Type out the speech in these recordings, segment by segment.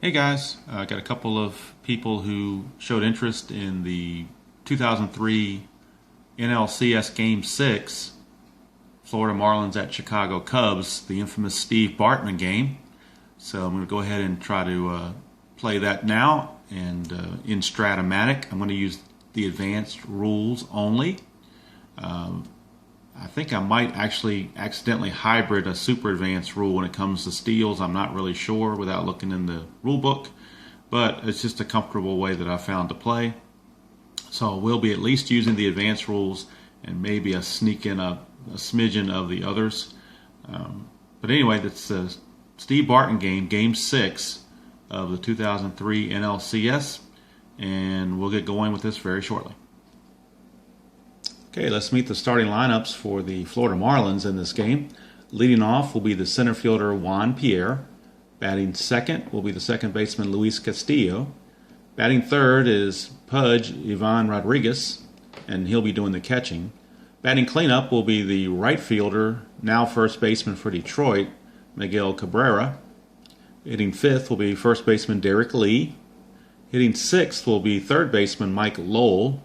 Hey guys, I got a couple of people who showed interest in the 2003 NLCS Game 6, Florida Marlins at Chicago Cubs, the infamous Steve Bartman game. So I'm going to go ahead and try to play that now, and in Strat-o-matic. I'm going to use the advanced rules only. I think I might actually accidentally hybrid a super advanced rule when it comes to steals. I'm not really sure without looking in the rule book, but it's just a comfortable way that I found to play. So we'll be at least using the advanced rules and maybe sneak in a smidgen of the others. But anyway, that's the Steve Bartman game, Game 6 of the 2003 NLCS, and we'll get going with this very shortly. Okay, let's meet the starting lineups for the Florida Marlins in this game. Leading off will be the center fielder Juan Pierre. Batting second will be the second baseman Luis Castillo. Batting third is Pudge Ivan Rodriguez, and he'll be doing the catching. Batting cleanup will be the right fielder, now first baseman for Detroit, Miguel Cabrera. Hitting fifth will be first baseman Derek Lee. Hitting sixth will be third baseman Mike Lowell.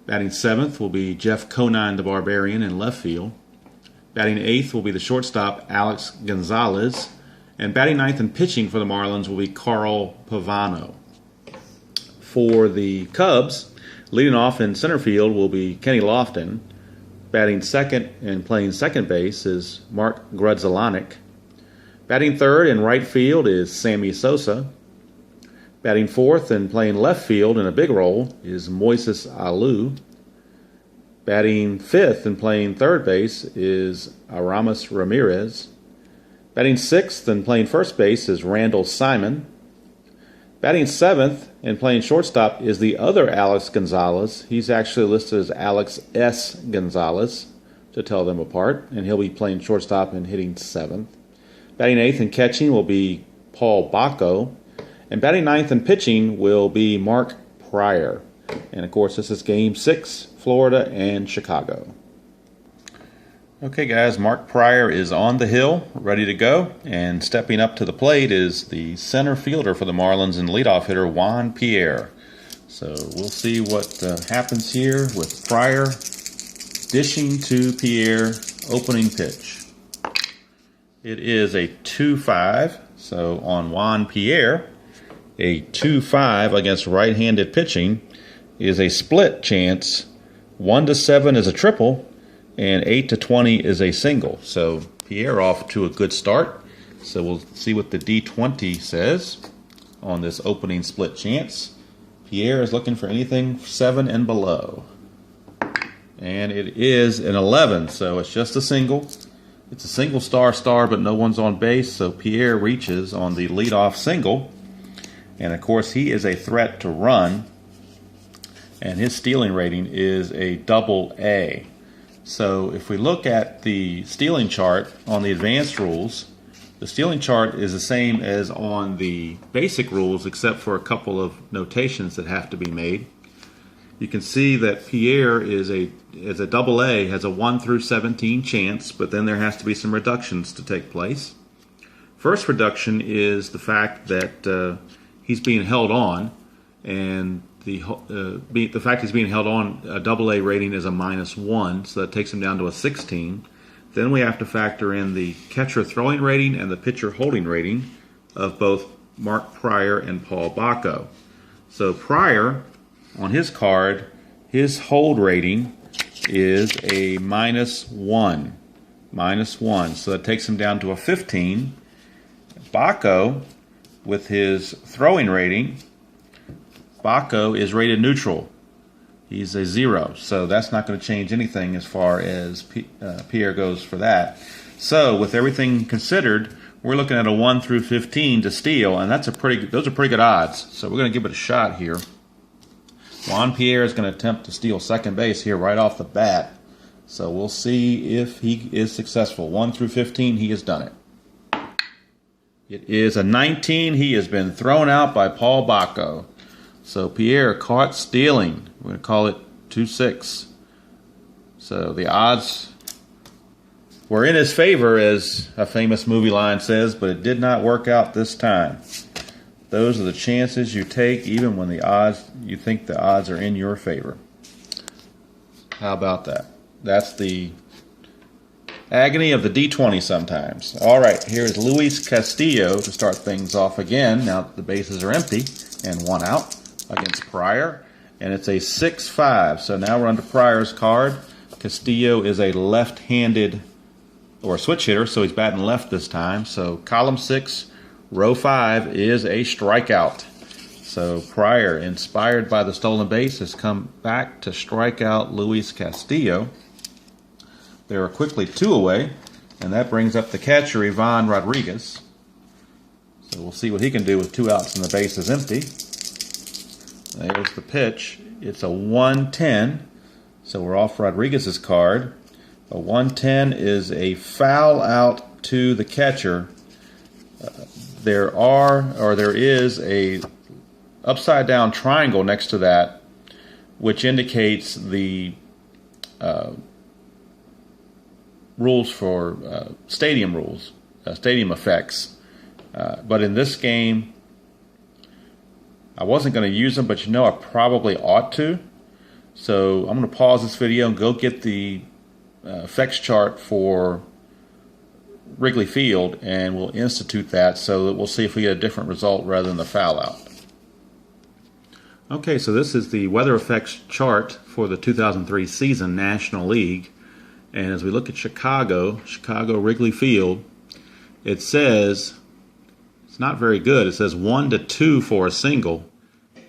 Batting seventh will be Jeff Conine the Barbarian in left field. Batting eighth will be the shortstop Alex Gonzalez. And batting ninth and pitching for the Marlins will be Carl Pavano. For the Cubs, leading off in center field will be Kenny Lofton. Batting second and playing second base is Mark Grudzielanek. Batting third in right field is Sammy Sosa. Batting fourth and playing left field in a big role is Moises Alou. Batting fifth and playing third base is Aramis Ramirez. Batting sixth and playing first base is Randall Simon. Batting seventh and playing shortstop is the other Alex Gonzalez. He's actually listed as Alex S. Gonzalez to tell them apart, and he'll be playing shortstop and hitting seventh. Batting eighth and catching will be Paul Bacco. And batting ninth and pitching will be Mark Pryor. And of course, this is Game 6, Florida and Chicago. Okay guys, Mark Pryor is on the hill, ready to go. And stepping up to the plate is the center fielder for the Marlins and leadoff hitter Juan Pierre. So we'll see what happens here with Pryor dishing to Pierre, opening pitch. It is a 2-5, so on Juan Pierre, a 2-5 against right-handed pitching is a split chance. 1-7 is a triple, and 8-20 is a single. So Pierre off to a good start. So we'll see what the D20 says on this opening split chance. Pierre is looking for anything 7 and below. And it is an 11, so it's just a single. It's a single star, but no one's on base, so Pierre reaches on the leadoff single. And of course, he is a threat to run, and his stealing rating is a AA. So if we look at the stealing chart on the advanced rules, the stealing chart is the same as on the basic rules, except for a couple of notations that have to be made. You can see that Pierre is a AA, has a 1 through 17 chance, but then there has to be some reductions to take place. First reduction is the fact that he's being held on, and the fact he's being held on, a AA rating is a -1, so that takes him down to a 16. Then we have to factor in the catcher throwing rating and the pitcher holding rating of both Mark Pryor and Paul Bacco. So Pryor, on his card, his hold rating is a -1. So that takes him down to a 15. Bacco, with his throwing rating, Bacco is rated neutral. He's a 0, so that's not going to change anything as far as Pierre goes for that. So with everything considered, we're looking at a 1 through 15 to steal, and those are pretty good odds. So we're going to give it a shot here. Juan Pierre is going to attempt to steal second base here right off the bat. So we'll see if he is successful. 1 through 15, he has done it. It is a 19. He has been thrown out by Paul Bacco. So Pierre caught stealing. We're going to call it 2-6. So the odds were in his favor, as a famous movie line says, but it did not work out this time. those are the chances you take even when you think the odds are in your favor. How about that? That's the agony of the D20 sometimes. All right, here's Luis Castillo to start things off again. Now the bases are empty and one out against Pryor. And it's a 6-5. So now we're on to Pryor's card. Castillo is a left-handed or switch hitter, so he's batting left this time. So column 6, row 5 is a strikeout. So Pryor, inspired by the stolen base, has come back to strike out Luis Castillo. They are quickly 2 away, and that brings up the catcher, Ivan Rodriguez. So we'll see what he can do with 2 outs and the base is empty. There's the pitch. It's a 1-10. So we're off Rodriguez's card. A 1-10 is a foul out to the catcher. There is a upside down triangle next to that, which indicates the rules for stadium rules, stadium effects. But in this game, I wasn't going to use them, but I probably ought to. So I'm going to pause this video and go get the effects chart for Wrigley Field, and we'll institute that so that we'll see if we get a different result rather than the foul out. Okay, so this is the weather effects chart for the 2003 season National League. And as we look at Chicago Wrigley Field, it says it's not very good. It says 1-2 for a single,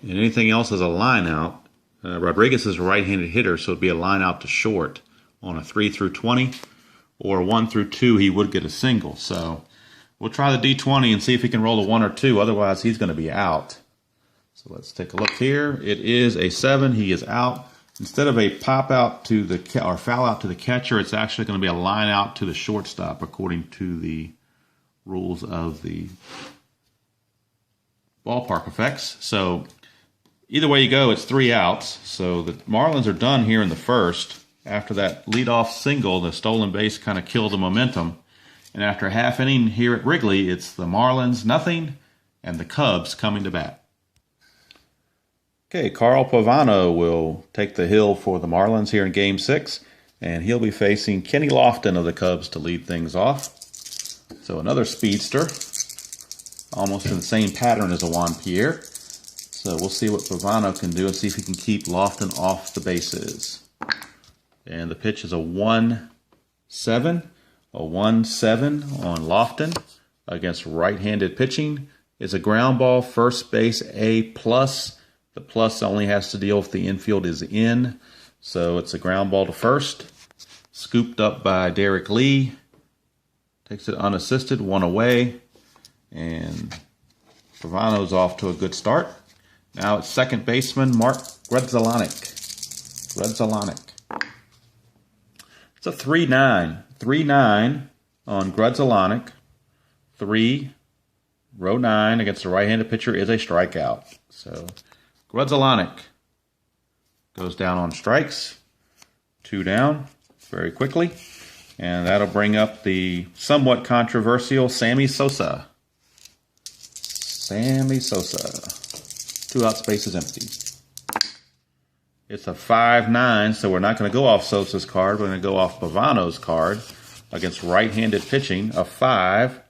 and anything else is a line out. Rodriguez is a right-handed hitter, so it'd be a line out to short on a 3-20, or 1-2. He would get a single. So we'll try the D20 and see if he can roll a 1 or 2. Otherwise, he's going to be out. So let's take a look here. It is a 7. He is out. Instead of a pop out to the or foul out to the catcher, it's actually going to be a line out to the shortstop, according to the rules of the ballpark effects. So either way you go, it's 3 outs. So the Marlins are done here in the first. After that leadoff single, the stolen base kind of killed the momentum. And after a half inning here at Wrigley, it's the Marlins nothing and the Cubs coming to bat. Okay, Carl Pavano will take the hill for the Marlins here in Game 6. And he'll be facing Kenny Lofton of the Cubs to lead things off. So another speedster, almost in the same pattern as a Juan Pierre. So we'll see what Pavano can do and see if he can keep Lofton off the bases. And the pitch is a 1-7. A 1-7 on Lofton against right-handed pitching. It's a ground ball, first base A+. The plus only has to deal if the infield is in. So it's a ground ball to first. Scooped up by Derek Lee. Takes it unassisted, 1 away. And Pavano's off to a good start. Now it's second baseman Mark Grudzielanek. It's a 3-9. 3-9 on Grudzielanek. 3, row 9 against the right-handed pitcher is a strikeout. So Grudzielanek goes down on strikes. 2 down very quickly. And that'll bring up the somewhat controversial Sammy Sosa. 2 outs, base is empty. It's a 5-9, so we're not going to go off Sosa's card. We're going to go off Pavano's card against right-handed pitching. A 5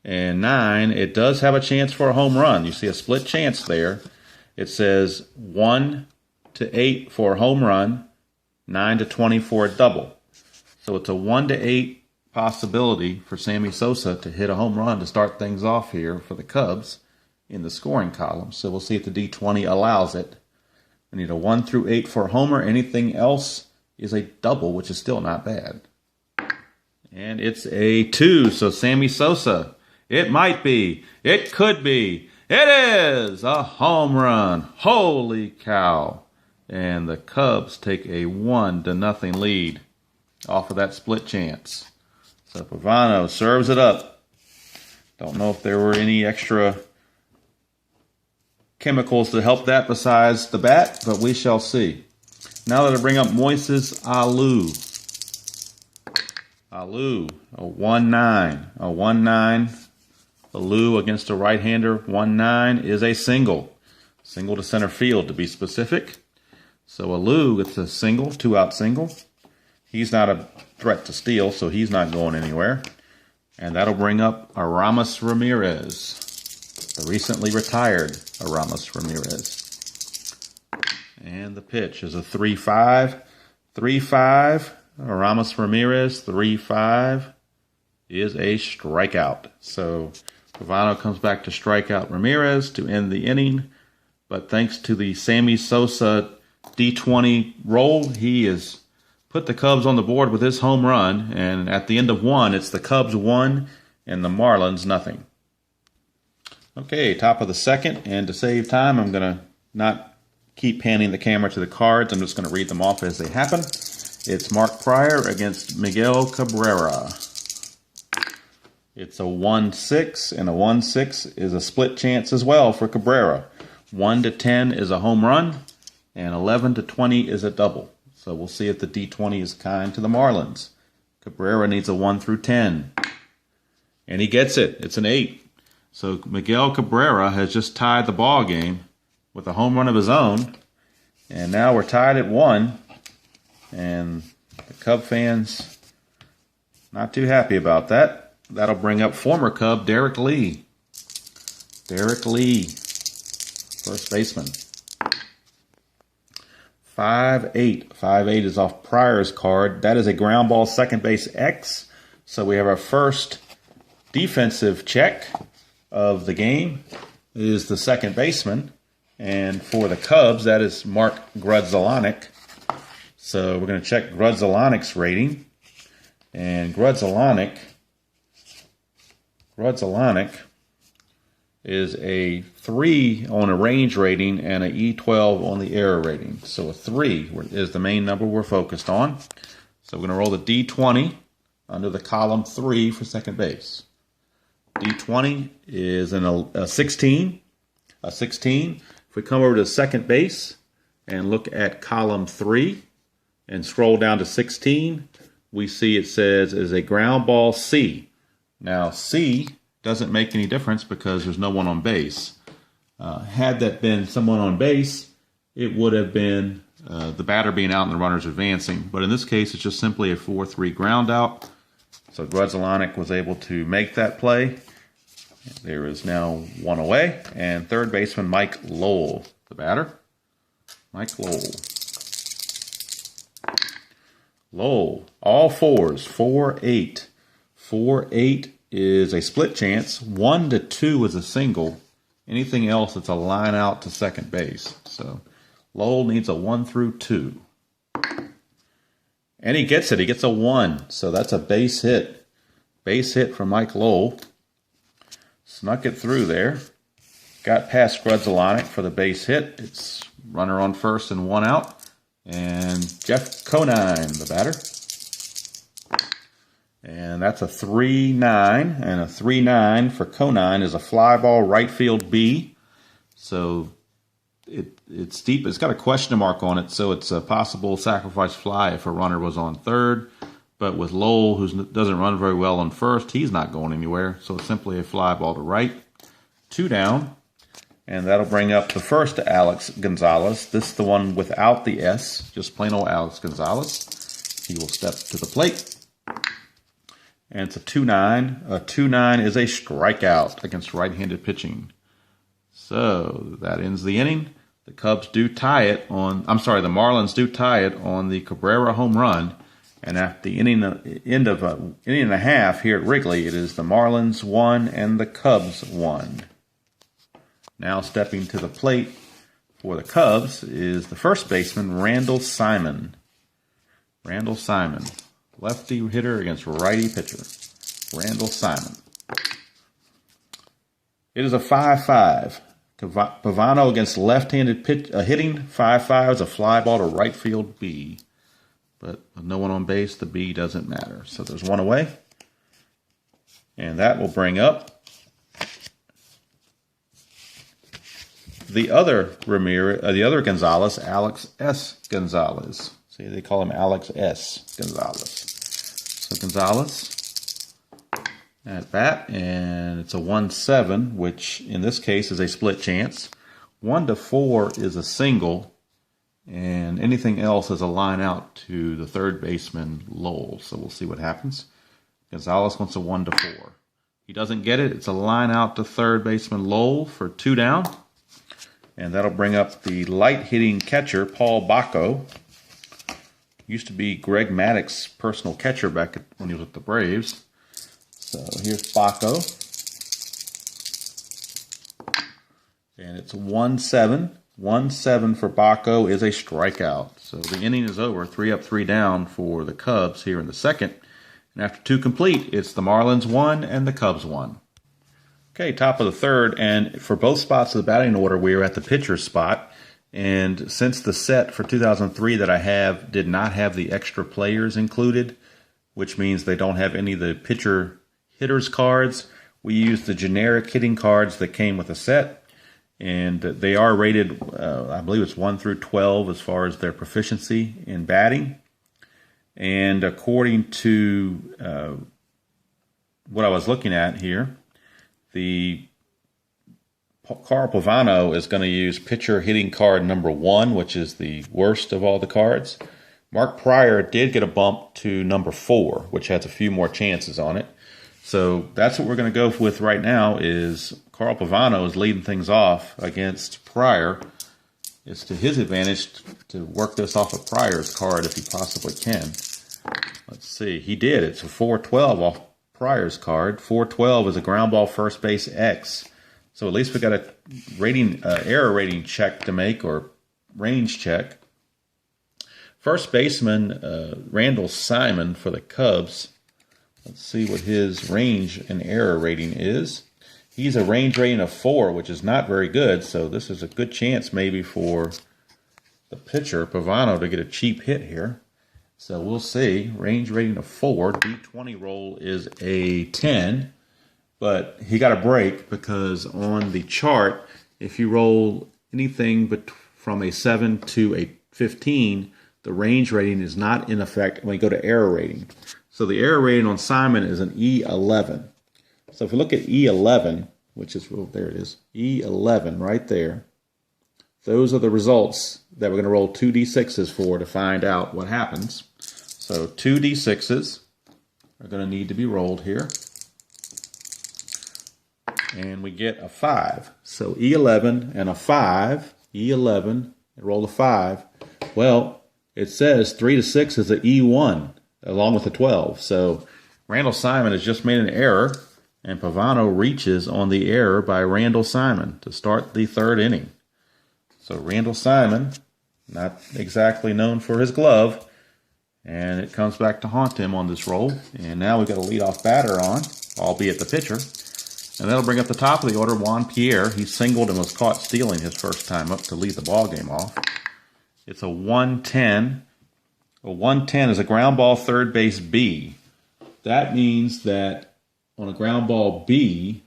and 9. It does have a chance for a home run. You see a split chance there. It says 1-8 for a home run, 9-20 for a double. So it's a 1-8 possibility for Sammy Sosa to hit a home run to start things off here for the Cubs in the scoring column. So we'll see if the D20 allows it. We need a 1-8 for a homer. Anything else is a double, which is still not bad. And it's a 2. So Sammy Sosa, it might be, it could be, it is a home run. Holy cow. And the Cubs take a 1-0 lead off of that split chance. So Pavano serves it up. Don't know if there were any extra chemicals to help that besides the bat, but we shall see. Now that I bring up Moises Alou. Alou, a 1-9. A 1-9 Alou against a right-hander, 1-9 is a single. Single to center field to be specific. So Alou gets a single, 2-out single. He's not a threat to steal, so he's not going anywhere. And that'll bring up Aramis Ramirez, the recently retired Aramis Ramirez. And the pitch is a 3-5. 3-5. Aramis Ramirez, 3-5 is a strikeout. So Pavano comes back to strike out Ramirez to end the inning. But thanks to the Sammy Sosa D20 roll, he has put the Cubs on the board with his home run. And at the end of one, it's the Cubs 1 and the Marlins nothing. Okay, top of the second. And to save time, I'm going to not keep panning the camera to the cards. I'm just going to read them off as they happen. It's Mark Pryor against Miguel Cabrera. It's a 1-6, and a 1-6 is a split chance as well for Cabrera. 1-10 is a home run, and 11-20 is a double. So we'll see if the D20 is kind to the Marlins. Cabrera needs a 1-10. And he gets it. It's an 8. So Miguel Cabrera has just tied the ball game with a home run of his own. And now we're tied at 1. And the Cub fans not too happy about that. That'll bring up former Cub Derek Lee. Derek Lee, first baseman. 5-8. 5-8 is off Pryor's card. That is a ground ball second base X. So we have our first defensive check of the game. It is the second baseman. And for the Cubs, that is Mark Grudzielanek. So we're going to check Grudzielanek's rating. And Grudzielanek is a 3 on a range rating and an E12 on the error rating. So a 3 is the main number we're focused on. So we're going to roll the D20 under the column 3 for second base. D20 is a 16. A 16. If we come over to second base and look at column 3 and scroll down to 16, we see it says is a ground ball C. Now C doesn't make any difference because there's no one on base. Had that been someone on base, it would have been the batter being out and the runners advancing. But in this case, it's just simply a 4-3 ground out. So Grudzielanek was able to make that play. There is now one away. And third baseman Mike Lowell, the batter. Mike Lowell. Lowell, all 4s, 4-8. 4-8 is a split chance. 1-2 is a single. Anything else, it's a line out to second base. So Lowell needs a 1-2. And he gets it. He gets a 1. So that's a base hit. Base hit from Mike Lowell. Snuck it through there. Got past Grudzielanek for the base hit. It's runner on first and 1 out. And Jeff Conine, the batter. And that's a 3-9. And a 3-9 for Conine is a fly ball right field B. So it's deep. It's got a question mark on it. So it's a possible sacrifice fly if a runner was on third. But with Lowell, who doesn't run very well on first, he's not going anywhere. So it's simply a fly ball to right. 2 down. And that'll bring up the first Alex Gonzalez. This is the one without the S. Just plain old Alex Gonzalez. He will step to the plate. And it's a 2-9. A 2-9 is a strikeout against right-handed pitching. So that ends the inning. The Cubs do tie it on, the Marlins do tie it on the Cabrera home run. And at the end of an inning and a half here at Wrigley, it is the Marlins 1 and the Cubs 1. Now stepping to the plate for the Cubs is the first baseman, Randall Simon. Randall Simon, lefty hitter against righty pitcher. Randall Simon. It is a 5-5. Pavano against left-handed hitting. 5-5 is a fly ball to right field B. But with no one on base, the B doesn't matter. So there's one away. And that will bring up the other Gonzalez, Alex S. Gonzalez. See, they call him Alex S. Gonzalez. So Gonzalez at bat, and it's a 1-7, which in this case is a split chance. 1-4 is a single, and anything else is a line out to the third baseman Lowell. So we'll see what happens. Gonzalez wants a 1-4. He doesn't get it. It's a line out to third baseman Lowell for 2 down. And that'll bring up the light-hitting catcher, Paul Bacco. Used to be Greg Maddox's personal catcher back when he was with the Braves. So here's Bacco. And it's 1-7. 1-7 for Bacco is a strikeout. So the inning is over. 3 up, 3 down for the Cubs here in the second. And after 2 complete, it's the Marlins 1 and the Cubs 1. Okay, top of the third, and for both spots of the batting order, we are at the pitcher's spot. And since the set for 2003 that I have did not have the extra players included, which means they don't have any of the pitcher hitters cards, we use the generic hitting cards that came with the set. And they are rated, I believe it's 1 through 12 as far as their proficiency in batting. And according to what I was looking at here, the Carl Pavano is going to use pitcher hitting card number 1, which is the worst of all the cards. Mark Pryor did get a bump to number 4, which has a few more chances on it. So that's what we're going to go with right now is Carl Pavano is leading things off against Pryor. It's to his advantage to work this off of Pryor's card if he possibly can. Let's see. He did. It's a 4-12 off Pryor's card. 4-12 is a ground ball first base X. So at least we got a error rating check to make, or range check. First baseman Randall Simon for the Cubs. Let's see what his range and error rating is. He's a range rating of 4, which is not very good. So this is a good chance maybe for the pitcher, Pavano, to get a cheap hit here. So we'll see. Range rating of 4. D20 roll is a 10. But he got a break because on the chart, if you roll anything from a 7 to a 15, the range rating is not in effect when you go to error rating. So the error rating on Simon is an E11. So if we look at E11, which is, oh, there it is, E11 right there. Those are the results that we're going to roll 2d6s for to find out what happens. So 2d6s are going to need to be rolled here. And we get a 5. So E11 and a 5. E11 and roll a 5. Well, it says 3 to 6 is an E1 along with a 12. So Randall Simon has just made an error, and Pavano reaches on the error by Randall Simon to start the third inning. So Randall Simon, not exactly known for his glove, and it comes back to haunt him on this roll. And now we've got a leadoff batter on, albeit the pitcher. And that'll bring up the top of the order, Juan Pierre. He singled and was caught stealing his first time up to lead the ball game off. It's a 1-10. A 1-10 is a ground ball third base B. That means that on a ground ball B,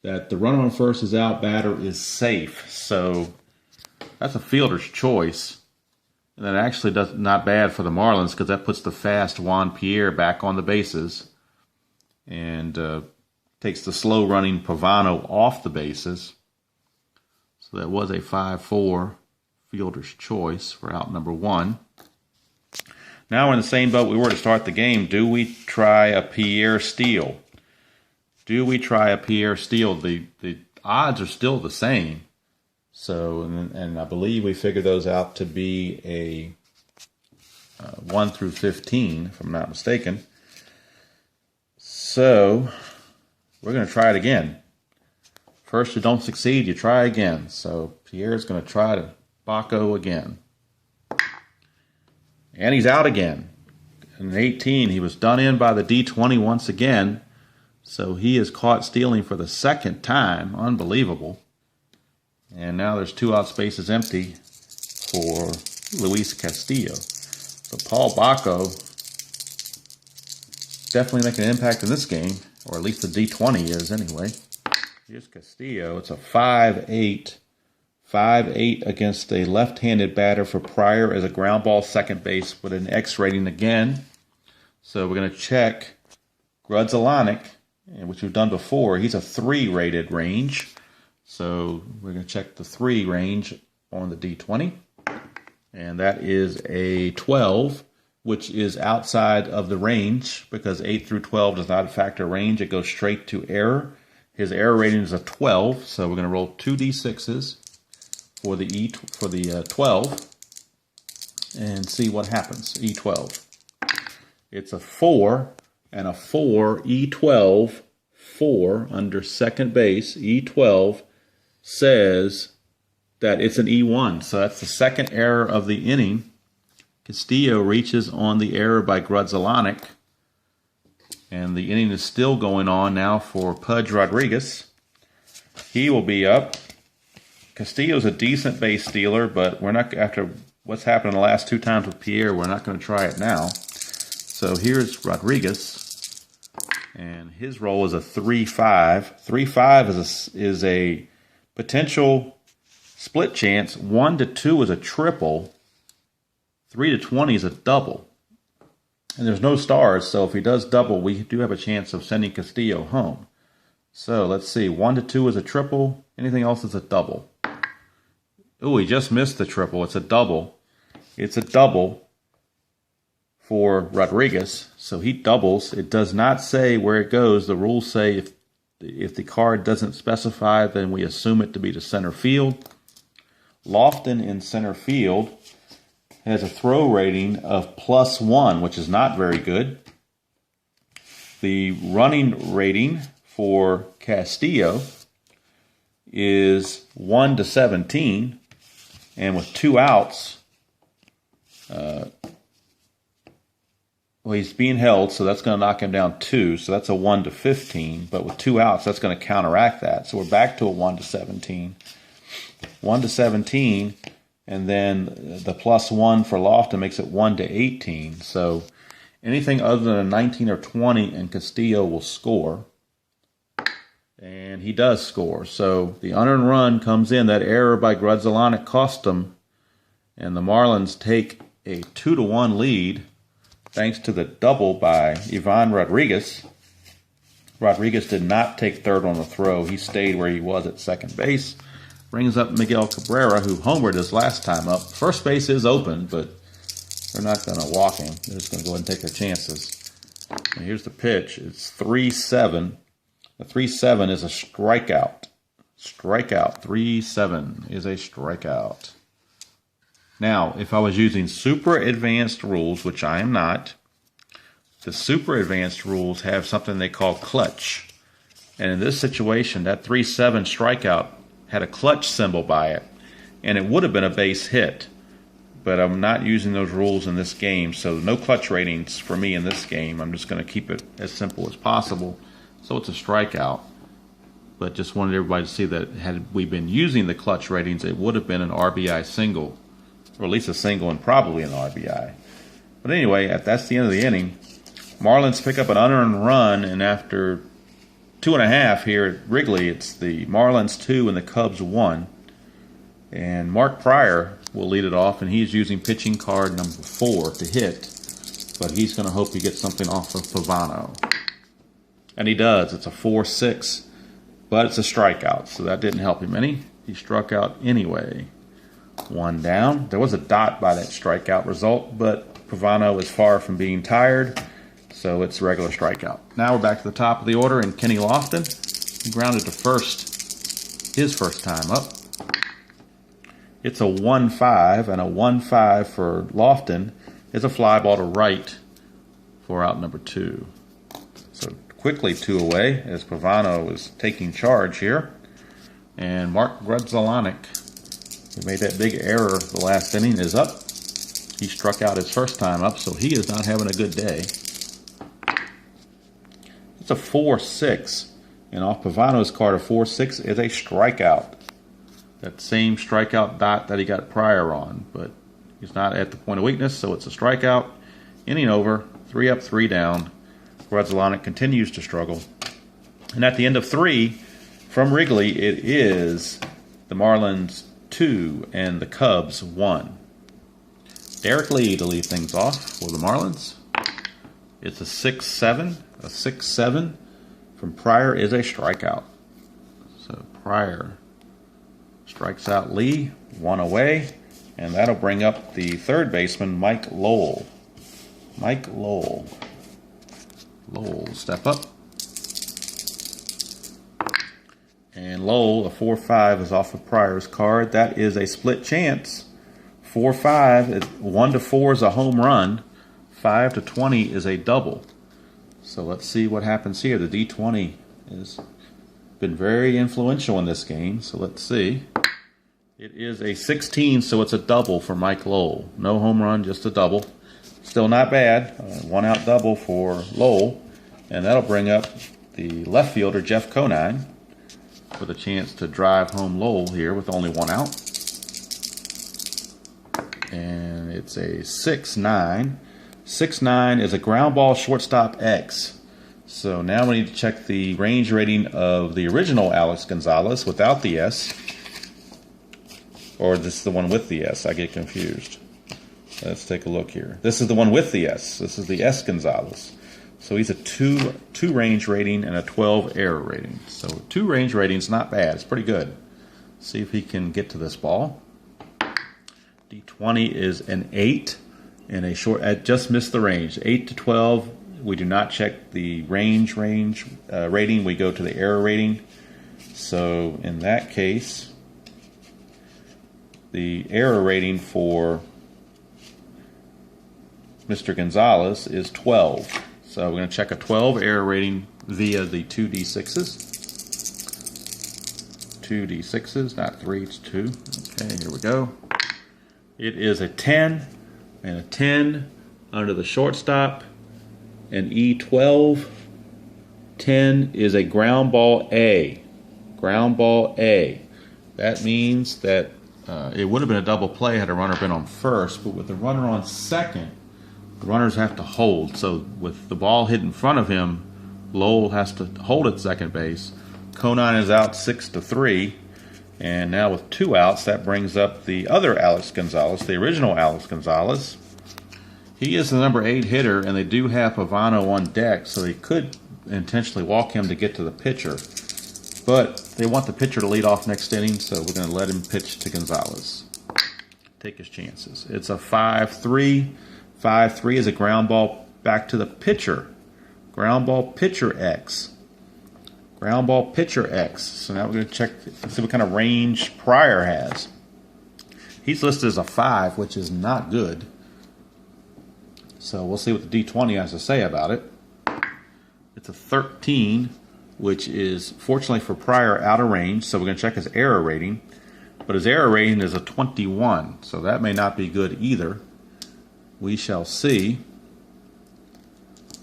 that the runner on first is out, batter is safe. So that's a fielder's choice. And that actually does not bad for the Marlins because that puts the fast Juan Pierre back on the bases and takes the slow-running Pavano off the bases. So that was a 5-4 fielder's choice for out number 1. Now we're in the same boat we were to start the game. Do we try a Pierre steal? Do we try a Pierre steal? The odds are still the same. So, and I believe we figured those out to be a 1 through 15, if I'm not mistaken. So, we're going to try it again. First you don't succeed, you try again. So, Pierre's going to try to Bacco again. And he's out again. In 18, he was done in by the D20 once again. So, he is caught stealing for the second time. Unbelievable. And now there's 2 out spaces empty for Luis Castillo. So Paul Bacco definitely making an impact in this game, or at least the D20 is anyway. Here's Castillo. It's a 5-8. 5-8 against a left-handed batter for Pryor as a ground ball second base with an X rating again. So we're going to check Grudzielanek, which we've done before, he's a 3 rated range. So we're going to check the 3 range on the D20. And that is a 12, which is outside of the range because 8 through 12 does not factor range. It goes straight to error. His error rating is a 12, so we're going to roll 2 D6s for the 12 and see what happens. E12. It's a 4 and a 4, E12, 4 under second base. E12 says that it's an E1, so that's the second error of the inning. Castillo reaches on the error by Grudzielanek, and the inning is still going on now for Pudge Rodriguez. He will be up. Castillo's a decent base stealer, but we're not, after what's happened the last 2 times with Pierre, we're not going to try it now. So here's Rodriguez, and his roll is a 3-5. 3-5 is a potential split chance. 1-2 is a triple. 3-20 is a double. And there's no stars, so if he does double, we do have a chance of sending Castillo home. So let's see, 1-2 is a triple. Anything else is a double. Oh, he just missed the triple. It's a double. It's a double for Rodriguez, so he doubles. It does not say where it goes. The rules say if the card doesn't specify, then we assume it to be to center field. Lofton in center field has a throw rating of +1, which is not very good. The running rating for Castillo is 1-17, and with 2 outs, well, he's being held, so that's going to knock him down 2, so that's a 1-15, but with 2 outs, that's going to counteract that. So we're back to a 1-17. 1-17, and then the +1 for Lofton makes it 1-18. So anything other than a 19 or 20, and Castillo will score. And he does score. So the unearned run comes in. That error by Grudzielanek cost him, and the Marlins take a 2-1 lead thanks to the double by Ivan Rodriguez. Rodriguez did not take third on the throw. He stayed where he was at second base. Brings up Miguel Cabrera, who homered his last time up. First base is open, but they're not going to walk him. They're just going to go ahead and take their chances. And here's the pitch. It's 3-7. The 3-7 is a strikeout. Strikeout. 3-7 is a strikeout. Now, if I was using super advanced rules, which I am not, the super advanced rules have something they call clutch. And in this situation, that 3-7 strikeout had a clutch symbol by it, and it would have been a base hit. But I'm not using those rules in this game, so no clutch ratings for me in this game. I'm just going to keep it as simple as possible. So it's a strikeout. But just wanted everybody to see that had we been using the clutch ratings, it would have been an RBI single, or at least a single and probably an RBI. But anyway, that's the end of the inning. Marlins pick up an unearned run, and after 2.5 here at Wrigley, it's the Marlins 2 and the Cubs 1. And Mark Pryor will lead it off, and he's using pitching card number 4 to hit. But he's going to hope he gets something off of Pavano. And he does. It's a 4-6. But it's a strikeout, so that didn't help him any. He struck out anyway. 1 down. There was a dot by that strikeout result, but Pavano is far from being tired, so it's a regular strikeout. Now we're back to the top of the order, and Kenny Lofton, he grounded to first his first time up. It's a 1-5, and a 1-5 for Lofton is a fly ball to right for out number 2. So quickly 2 away as Pavano is taking charge here. And Mark Grudzielanek, who made that big error the last inning, is up. He struck out his first time up, so he is not having a good day. It's a 4-6, and off Pavano's card, a 4-6 is a strikeout. That same strikeout dot that he got prior on, but he's not at the point of weakness, so it's a strikeout. Inning over, 3 up, 3 down. Grudzielanek continues to struggle. And at the end of 3, from Wrigley, it is the Marlins 2 and the Cubs 1. Derek Lee to lead things off for the Marlins. It's a 6-7. A 6-7 from Pryor is a strikeout. So Pryor strikes out Lee, 1 away, and that'll bring up the third baseman, Mike Lowell. Mike Lowell. Lowell, step up. And Lowell, a 4-5 is off of Pryor's card. That is a split chance. 4-5, 1-4 is a home run. 5-20 is a double. So let's see what happens here. The D20 has been very influential in this game. So let's see. It is a 16, so it's a double for Mike Lowell. No home run, just a double. Still not bad. 1-out double for Lowell. And that'll bring up the left fielder, Jeff Conine, with a chance to drive home Lowell here with only 1 out. And it's a 6-9. 6-9 is a ground ball shortstop X. So now we need to check the range rating of the original Alex Gonzalez without the S. Or this is the one with the S. I get confused. Let's take a look here. This is the one with the S. This is the S Gonzalez. So he's a 2 range rating and a 12 error rating. So 2 range ratings, not bad. It's pretty good. See if he can get to this ball. D20 is an 8 and a short. I just missed the range. 8-12. We do not check the range rating. We go to the error rating. So in that case, the error rating for Mr. Gonzalez is 12. So we're going to check a 12 error rating via the 2D6s. 2D6s, not 3, it's 2. Okay, here we go. It is a 10 and a 10 under the shortstop. And E12, 10 is a ground ball A. Ground ball A. That means that it would have been a double play had a runner been on first, but with the runner on second, the runners have to hold. So with the ball hit in front of him, Lowell has to hold at second base. Conine is out 6-3. And now with 2 outs, that brings up the other Alex Gonzalez, the original Alex Gonzalez. He is the number 8 hitter, and they do have Pavano on deck, so they could intentionally walk him to get to the pitcher. But they want the pitcher to lead off next inning, so we're going to let him pitch to Gonzalez. Take his chances. It's a 5-3. 5-3 is a ground ball back to the pitcher. Ground ball pitcher X. Ground ball pitcher X. So now we're going to check, see what kind of range Pryor has. He's listed as a 5, which is not good. So we'll see what the D20 has to say about it. It's a 13, which is, fortunately for Pryor, out of range. So we're going to check his error rating. But his error rating is a 21, so that may not be good either. We shall see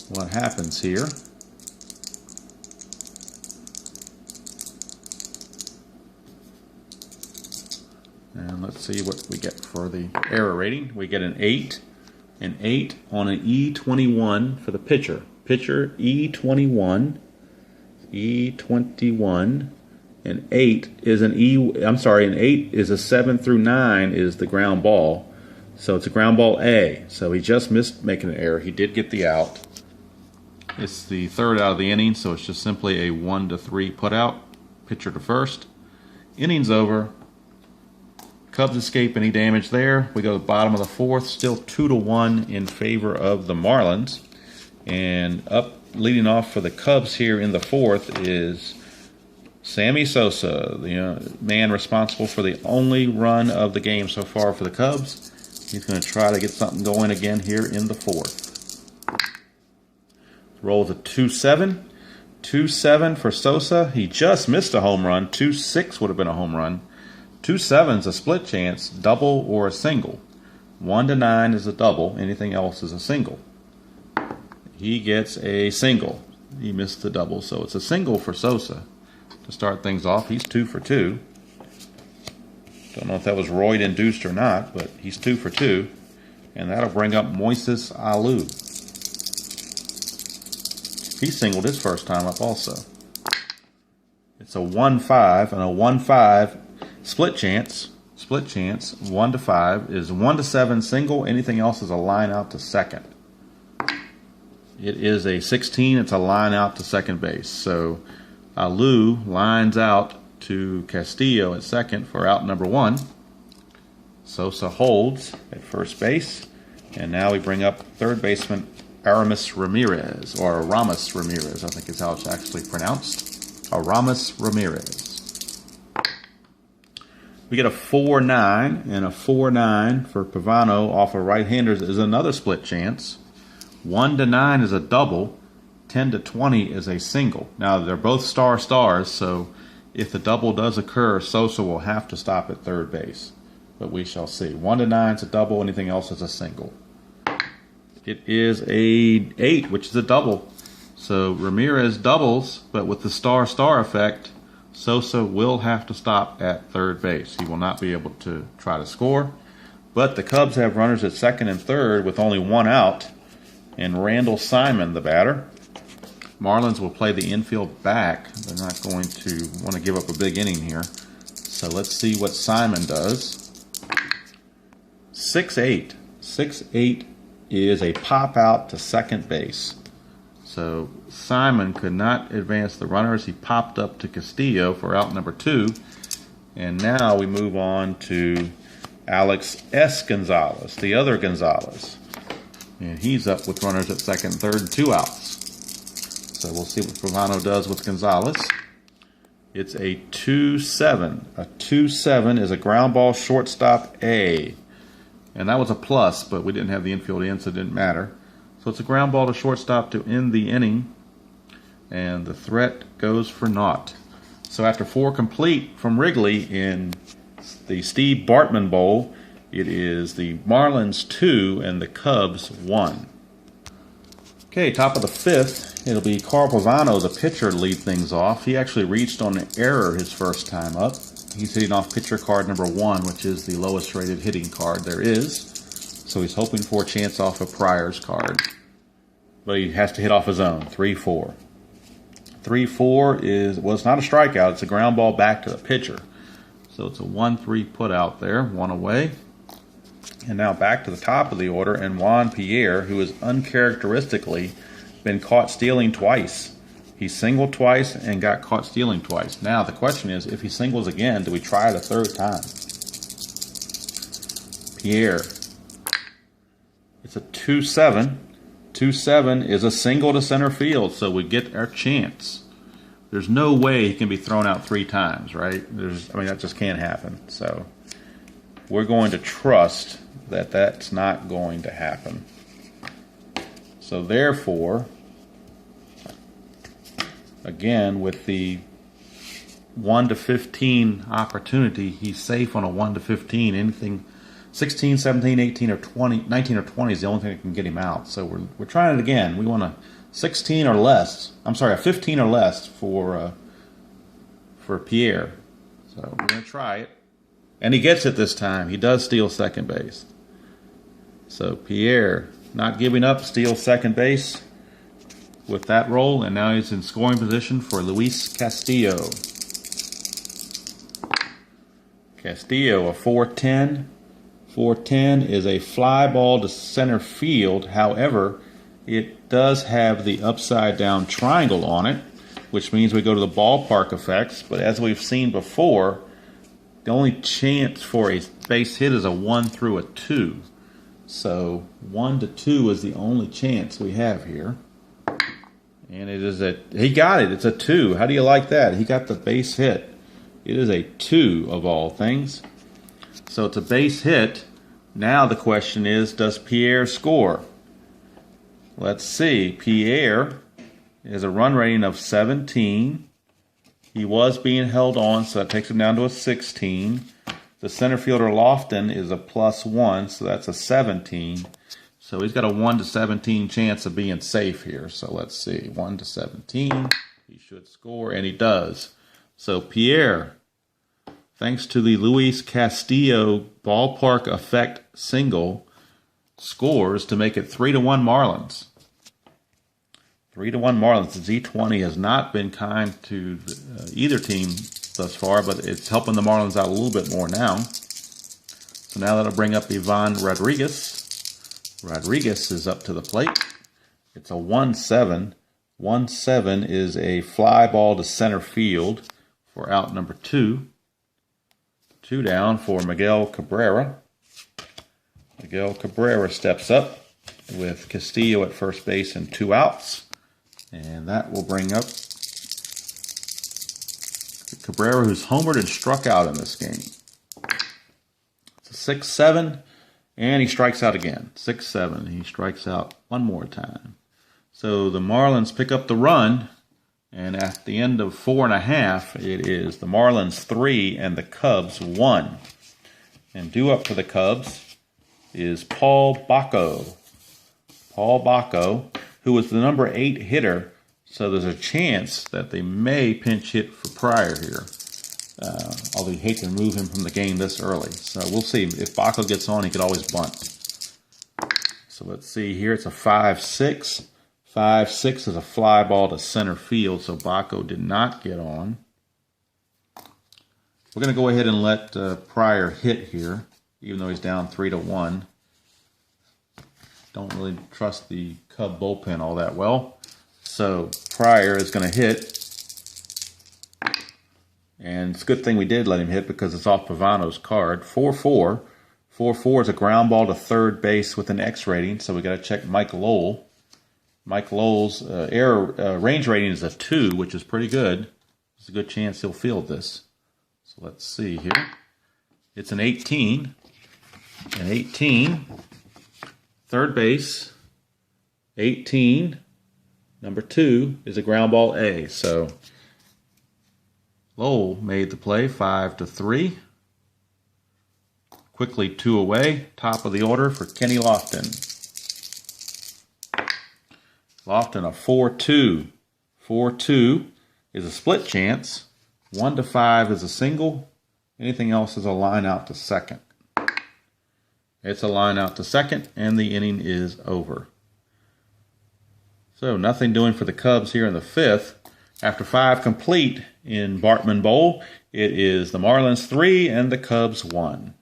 what happens here. And let's see what we get for the error rating. We get an 8. An 8 on an E21 for the pitcher. Pitcher E21. E21. An 8 is an an 8 is a 7 through 9 is the ground ball. So it's a ground ball A. So he just missed making an error. He did get the out. It's the 3rd out of the inning, so it's just simply a 1-3 put out. Pitcher to first. Inning's over. Cubs escape any damage there. We go to the bottom of the 4th, still 2-1 in favor of the Marlins. And up leading off for the Cubs here in the 4th is Sammy Sosa, the man responsible for the only run of the game so far for the Cubs. He's going to try to get something going again here in the 4th. Rolls a 2-7. 2-7 for Sosa. He just missed a home run. 2-6 would have been a home run. 2-7's a split chance, double or a single. 1-9 is a double. Anything else is a single. He gets a single. He missed the double, so it's a single for Sosa. To start things off, he's 2 for 2. Don't know if that was roid-induced or not, but he's 2 for 2. And that'll bring up Moises Alou. He singled his first time up also. It's a 1-5, and a 1-5 split chance. 1-5 is 1-7 single. Anything else is a line out to second. It is a 16. It's a line out to second base. So Alou lines out to Castillo at second for out number 1. Sosa holds at first base. And now we bring up third baseman Aramis Ramirez, or Aramis Ramirez, I think is how it's actually pronounced. Aramis Ramirez. We get a 4-9, and a 4-9 for Pavano off of right-handers is another split chance. 1-9 is a double. 10-20 is a single. Now, they're both stars, so if the double does occur, Sosa will have to stop at third base. But we shall see. 1-9 is a double. Anything else is a single. It is a 8, which is a double. So Ramirez doubles, but with the star effect, Sosa will have to stop at third base. He will not be able to try to score. But the Cubs have runners at second and third with only 1 out. And Randall Simon, the batter. Marlins will play the infield back. They're not going to want to give up a big inning here. So let's see what Simon does. 6-8. 6-8 is a pop out to second base. So Simon could not advance the runners. He popped up to Castillo for out number 2. And now we move on to Alex S. Gonzalez, the other Gonzalez. And he's up with runners at second and third and 2 outs. So we'll see what Pavano does with Gonzalez. It's a 2-7. A 2-7 is a ground ball shortstop A. And that was a plus, but we didn't have the infield in, so it didn't matter. So it's a ground ball to shortstop to end the inning. And the threat goes for naught. So after 4 complete from Wrigley in the Steve Bartman Bowl, it is the Marlins 2 and the Cubs 1. Okay, top of the 5th, it'll be Carl Pavano, the pitcher, lead things off. He actually reached on an error his first time up. He's hitting off pitcher card number 1, which is the lowest rated hitting card there is. So he's hoping for a chance off of Pryor's card. But he has to hit off his own, 3-4. 3-4 is, well, it's not a strikeout. It's a ground ball back to the pitcher. So it's a 1-3 put out there, 1 away. And now back to the top of the order, and Juan Pierre, who has uncharacteristically been caught stealing twice. He singled twice and got caught stealing twice. Now the question is, if he singles again, do we try it a third time? Pierre. It's a 2-7. 2-7 is a single to center field, so we get our chance. There's no way he can be thrown out 3 times, right? That just can't happen. So we're going to trust that that's not going to happen. So therefore, again, with the 1-15 opportunity, he's safe on a 1-15. Anything 16, 17, 18, or 20, 19 or 20 is the only thing that can get him out. So we're trying it again. We want a 16 or less. I'm sorry, a 15 or less for Pierre. So we're going to try it. And he gets it this time. He does steal second base. So Pierre, not giving up, steals second base with that roll, and now he's in scoring position for Luis Castillo. Castillo, a 4-10. 4-10 is a fly ball to center field. However, it does have the upside down triangle on it, which means we go to the ballpark effects. But as we've seen before, the only chance for a base hit is a 1 through a 2. So 1-2 is the only chance we have here. And it is he got it. It's a 2. How do you like that? He got the base hit. It is a 2 of all things. So it's a base hit. Now the question is, does Pierre score? Let's see. Pierre has a run rating of 17. He was being held on, so that takes him down to a 16. The center fielder Lofton is a +1, so that's a 17. So he's got a 1-17 chance of being safe here. So let's see, 1-17. He should score, and he does. So Pierre, thanks to the Luis Castillo ballpark effect single, scores to make it 3-1 Marlins. 3-1 Marlins. The Z20 has not been kind to either team thus far, but it's helping the Marlins out a little bit more now. So now that'll bring up Ivan Rodriguez. Rodriguez is up to the plate. It's a 1-7. 1-7 is a fly ball to center field for out number 2. 2 down for Miguel Cabrera. Miguel Cabrera steps up with Castillo at first base and 2 outs. And that will bring up Cabrera, who's homered and struck out in this game. It's a 6-7, and he strikes out again. 6-7. He strikes out one more time. So the Marlins pick up the run, and at the end of 4.5, it is the Marlins 3 and the Cubs 1. And due up for the Cubs is Paul Bacco. Paul Bacco, who was the number 8 hitter, so there's a chance that they may pinch hit for Pryor here. Although you hate to remove him from the game this early. So we'll see. If Bacco gets on, he could always bunt. So let's see here. It's a 5-6. 5-6 is a fly ball to center field, so Bacco did not get on. We're going to go ahead and let Pryor hit here, even though he's down 3-1. Don't really trust the Cub bullpen all that well. So Pryor is going to hit. And it's a good thing we did let him hit because it's off Pavano's card. 4-4. 4-4 is a ground ball to third base with an X rating, so we got to check Mike Lowell. Mike Lowell's range rating is a 2, which is pretty good. There's a good chance he'll field this. So let's see here. It's an 18. An 18. Third base. 18. Number 2 is a ground ball A. So Lowell made the play, 5-3. Quickly 2 away. Top of the order for Kenny Lofton. Lofton a 4-2. 4-2 is a split chance. 1-5 is a single. Anything else is a line out to second. It's a line out to second, and the inning is over. So nothing doing for the Cubs here in the 5th. After 5 complete in Bartman Bowl, it is the Marlins 3 and the Cubs 1.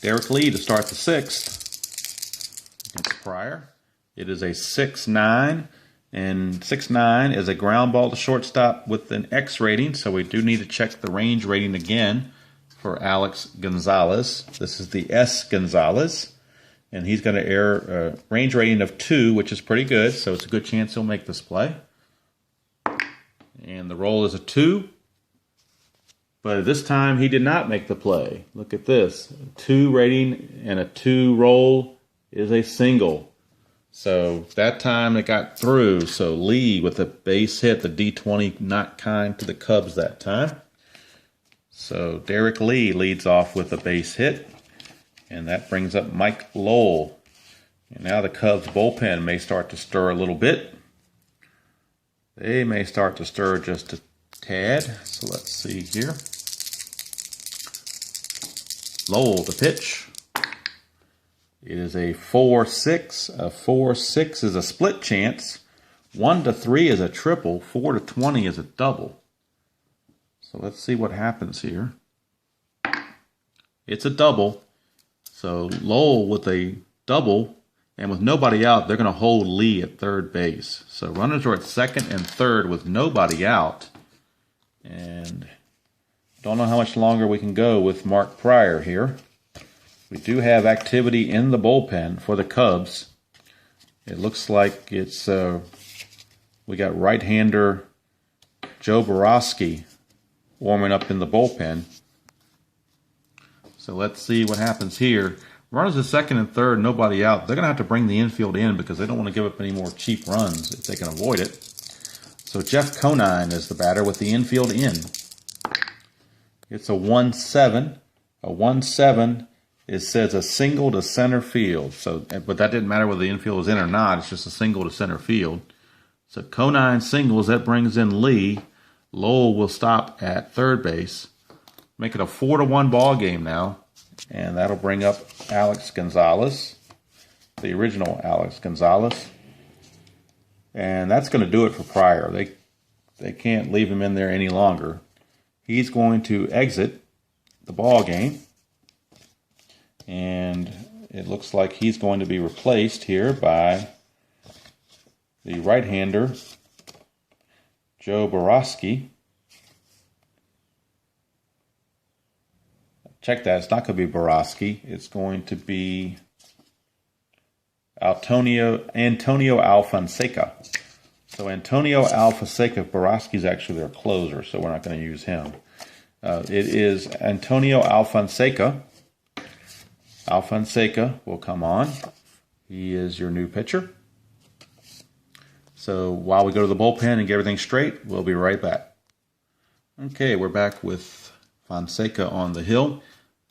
Derek Lee to start the 6th against Pryor. It is a 6-9, and 6-9 is a ground ball to shortstop with an X rating, so we do need to check the range rating again for Alex Gonzalez. This is the S. Gonzalez, and he's going to air a range rating of 2, which is pretty good, so it's a good chance he'll make this play. And the roll is a 2. But this time he did not make the play. Look at this. 2 rating and a 2 roll is a single. So that time it got through. So Lee with a base hit, the D20 not kind to the Cubs that time. So Derek Lee leads off with a base hit. And that brings up Mike Lowell. And now the Cubs bullpen may start to stir a little bit. They may start to stir just a tad. So let's see here. Lowell the pitch. It is a 4-6. A 4-6 is a split chance. 1-3 is a triple. 4-20 is a double. So let's see what happens here. It's a double. So Lowell with a double. And with nobody out, they're going to hold Lee at third base. So runners are at second and third with nobody out. And don't know how much longer we can go with Mark Pryor here. We do have activity in the bullpen for the Cubs. It looks like it's we got right-hander Joe Borowski warming up in the bullpen. So let's see what happens here. Runners at second and third, nobody out. They're going to have to bring the infield in because they don't want to give up any more cheap runs if they can avoid it. So Jeff Conine is the batter with the infield in. It's a 1-7. A 1-7 says a single to center field. So, but that didn't matter whether the infield was in or not. It's just a single to center field. So Conine singles. That brings in Lee. Lowell will stop at third base. Make it a 4-1 ball game now. And that'll bring up Alex Gonzalez, the original Alex Gonzalez. And that's going to do it for Pryor. They can't leave him in there any longer. He's going to exit the ball game. And it looks like he's going to be replaced here by the right-hander, Joe Borowski. Check that. It's not going to be Borowski. It's going to be Antonio Alfonseca. So Antonio Alfonseca, Borowski's actually their closer, so we're not going to use him. It is Antonio Alfonseca. Alfonseca will come on. He is your new pitcher. So while we go to the bullpen and get everything straight, we'll be right back. Okay, we're back with Fonseca on the hill.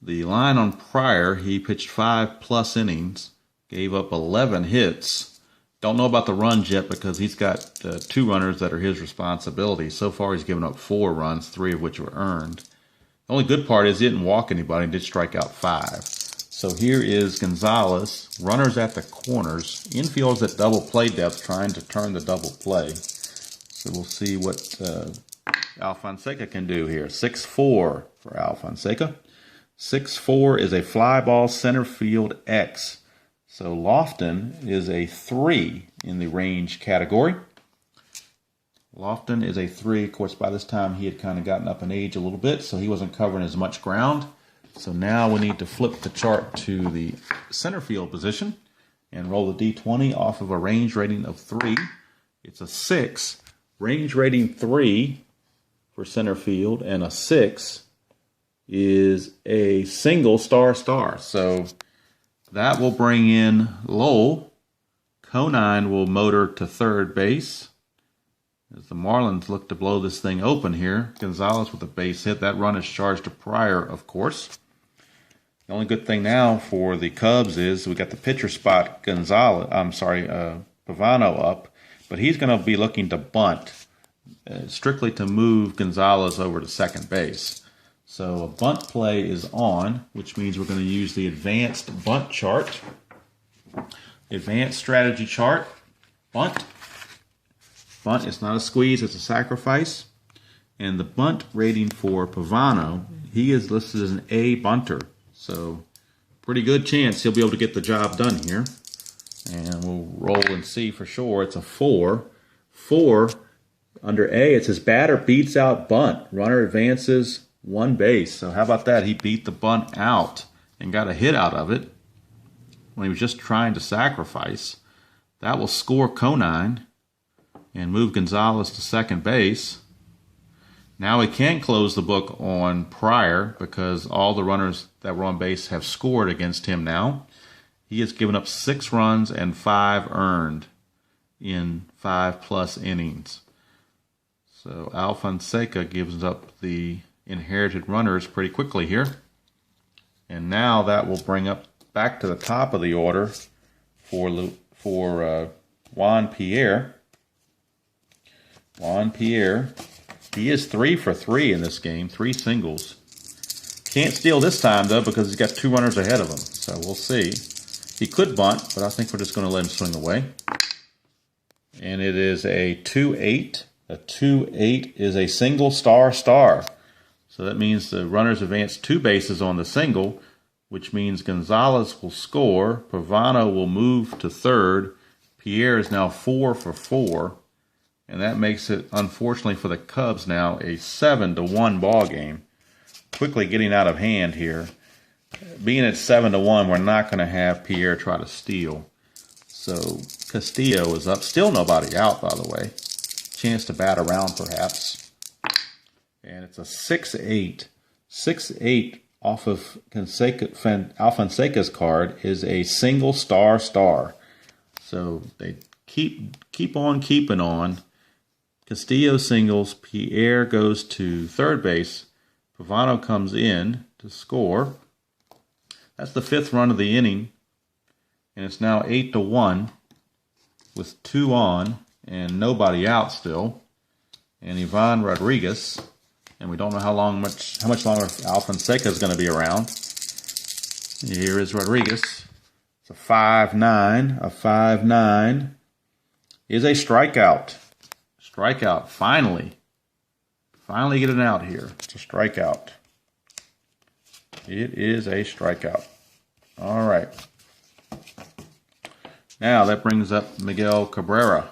The line on Pryor, he pitched 5+ innings, gave up 11 hits. Don't know about the runs yet because he's got 2 runners that are his responsibility. So far he's given up 4 runs, 3 of which were earned. The only good part is he didn't walk anybody, he did strike out 5. So here is Gonzalez, runners at the corners, infielders at double play depth trying to turn the double play. So we'll see what Alfonseca can do here. 6-4 for Alfonseca. 6-4 is a fly ball center field X. So Lofton is a 3 in the range category. Lofton is a 3. Of course, by this time he had kind of gotten up in age a little bit, so he wasn't covering as much ground. So now we need to flip the chart to the center field position and roll the D20 off of a range rating of 3. It's a 6. Range rating 3 for center field, and a 6 is a single star. So that will bring in Lowell. Conine will motor to third base as the Marlins look to blow this thing open here. Gonzalez with a base hit. That run is charged to Pryor, of course. The only good thing now for the Cubs is we got the pitcher spot, Pavano up, but he's going to be looking to bunt, strictly to move Gonzalez over to second base. So a bunt play is on, which means we're going to use the advanced bunt chart. Advanced strategy chart. Bunt. Bunt is not a squeeze, it's a sacrifice. And the bunt rating for Pavano, he is listed as an A bunter. So pretty good chance he'll be able to get the job done here. And we'll roll and see for sure. It's a 4. 4 under A, it says batter beats out bunt. Runner advances 1 base. So how about that? He beat the bunt out and got a hit out of it when he was just trying to sacrifice. That will score Conine and move Gonzalez to second base. Now we can close the book on Pryor because all the runners that were on base have scored against him now. He has given up 6 runs and 5 earned in 5+ innings. So Alfonseca gives up the inherited runners pretty quickly here. And now that will bring up back to the top of the order for Juan Pierre. Juan Pierre, he is 3 for 3 in this game, 3 singles. Can't steal this time, though, because he's got 2 runners ahead of him. So we'll see. He could bunt, but I think we're just going to let him swing away. And it is a 2-8. A 2-8 is a single star. So that means the runners advance 2 bases on the single, which means Gonzalez will score. Pavano will move to third. Pierre is now 4 for 4. And that makes it, unfortunately for the Cubs now, a 7-1 ball game. Quickly getting out of hand here. Being at 7-1, we're not going to have Pierre try to steal. So Castillo is up. Still nobody out, by the way. Chance to bat around, perhaps. And it's a 6-8. 6-8 off of Alfonseca's card is a single star. So they keep on keeping on. Castillo singles. Pierre goes to third base. Pavano comes in to score. That's the 5th run of the inning. And it's now 8-1 with 2 on and nobody out still. And Ivan Rodriguez. And we don't know how much longer Alfonseca is going to be around. Here is Rodriguez. It's a 5-9. A 5-9 is a strikeout. Strikeout, finally. Finally getting out here. It's a strikeout. It is a strikeout. All right. Now that brings up Miguel Cabrera.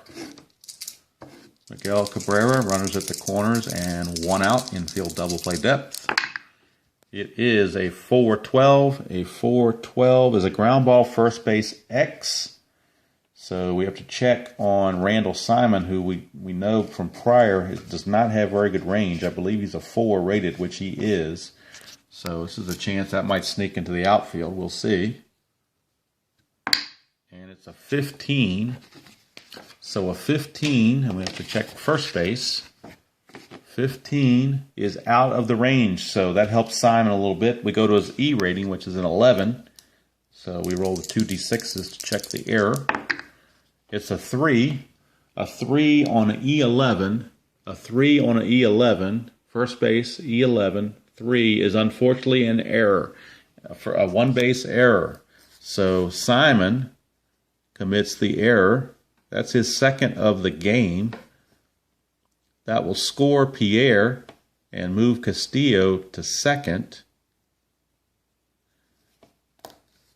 Miguel Cabrera, runners at the corners, and 1 out, infield double play depth. It is a 4-12. A 4-12 is a ground ball, first base X. So we have to check on Randall Simon, who we know from prior does not have very good range. I believe he's a 4 rated, which he is. So this is a chance that might sneak into the outfield. We'll see. And it's a 15. So a 15, and we have to check first base. 15 is out of the range, so that helps Simon a little bit. We go to his E rating, which is an 11. So we roll the 2d6s to check the error. It's a 3. A 3 on an E11. A 3 on an E11. First base, E11. 3 is unfortunately an error, for a 1-base error. So Simon commits the error. That's his second of the game. That will score Pierre and move Castillo to second.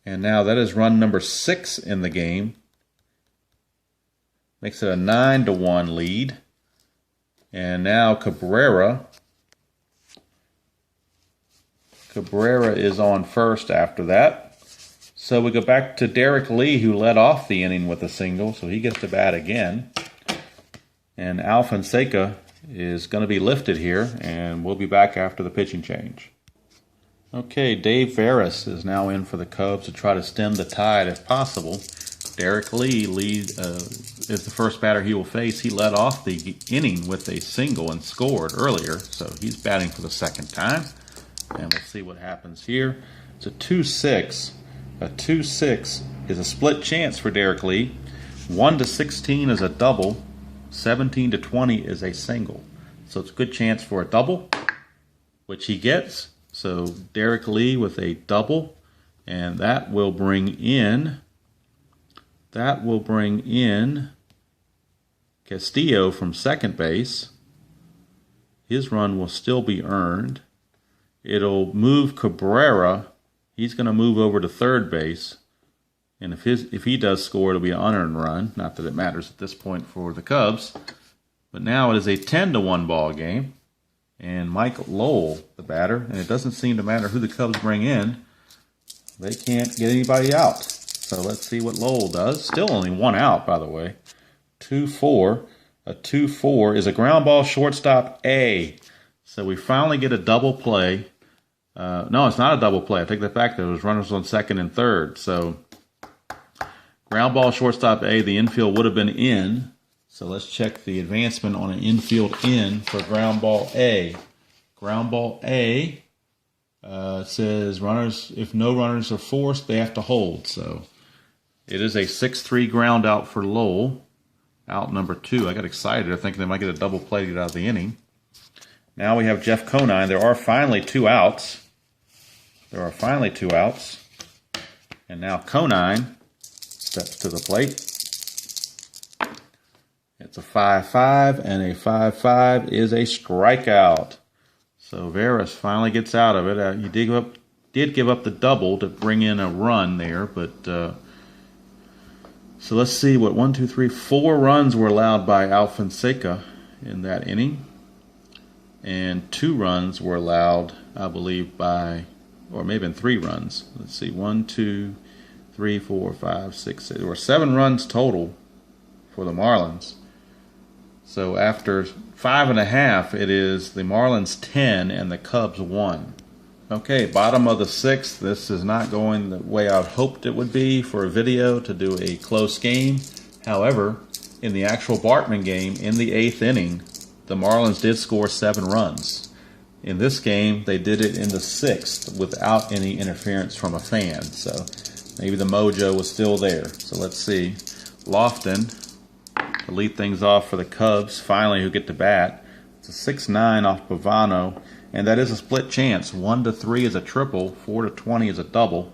And now that is run number 6 in the game. Makes it a 9-1 lead. And now Cabrera is on first after that. So we go back to Derek Lee, who led off the inning with a single, so he gets to bat again. And Al Fonseca is going to be lifted here, and we'll be back after the pitching change. Okay, Dave Veras is now in for the Cubs to try to stem the tide if possible. Derek Lee is the first batter he will face. He led off the inning with a single and scored earlier, so he's batting for the second time. And we'll see what happens here. It's a 2-6. A 2-6 is a split chance for Derek Lee. 1-16 is a double. 17-20 is a single. So it's a good chance for a double, which he gets. So Derek Lee with a double, and that will bring in Castillo from second base. His run will still be earned. It'll move Cabrera. He's going to move over to third base. And if he does score, it'll be an unearned run. Not that it matters at this point for the Cubs. But now it is a 10-1 ball game. And Mike Lowell, the batter, and it doesn't seem to matter who the Cubs bring in. They can't get anybody out. So let's see what Lowell does. Still only 1 out, by the way. 2-4. A 2-4 is a ground ball, shortstop A. So we finally get a double play. No, it's not a double play. I take that back. There was runners on second and third. So ground ball, shortstop A. The infield would have been in. So let's check the advancement on an infield in for ground ball A. Ground ball A says runners, if no runners are forced, they have to hold. So it is a 6-3 ground out for Lowell. Out number 2. I got excited. I think they might get a double play to get out of the inning. Now we have Jeff Conine. There are finally 2 outs. And now Conine steps to the plate. It's a 5-5, and a 5-5 is a strikeout. So Veras finally gets out of it. He did give up the double to bring in a run there, but so let's see what 4 runs were allowed by Al Fonseca in that inning. And 2 runs were allowed, I believe, or maybe 3 runs. Let's see, 1, 2, 3, 4, 5, 6, 7. There were 7 runs total for the Marlins. So after 5.5, it is the Marlins 10 and the Cubs 1. Okay, bottom of the 6th. This is not going the way I hoped it would be for a video to do a close game. However, in the actual Bartman game, in the 8th inning, the Marlins did score 7 runs. In this game, they did it in the 6th without any interference from a fan. So maybe the mojo was still there. So let's see. Lofton to lead things off for the Cubs, finally, who get to bat. It's a 6-9 off Pavano, and that is a split chance. 1-3 is a triple, 4-20 is a double.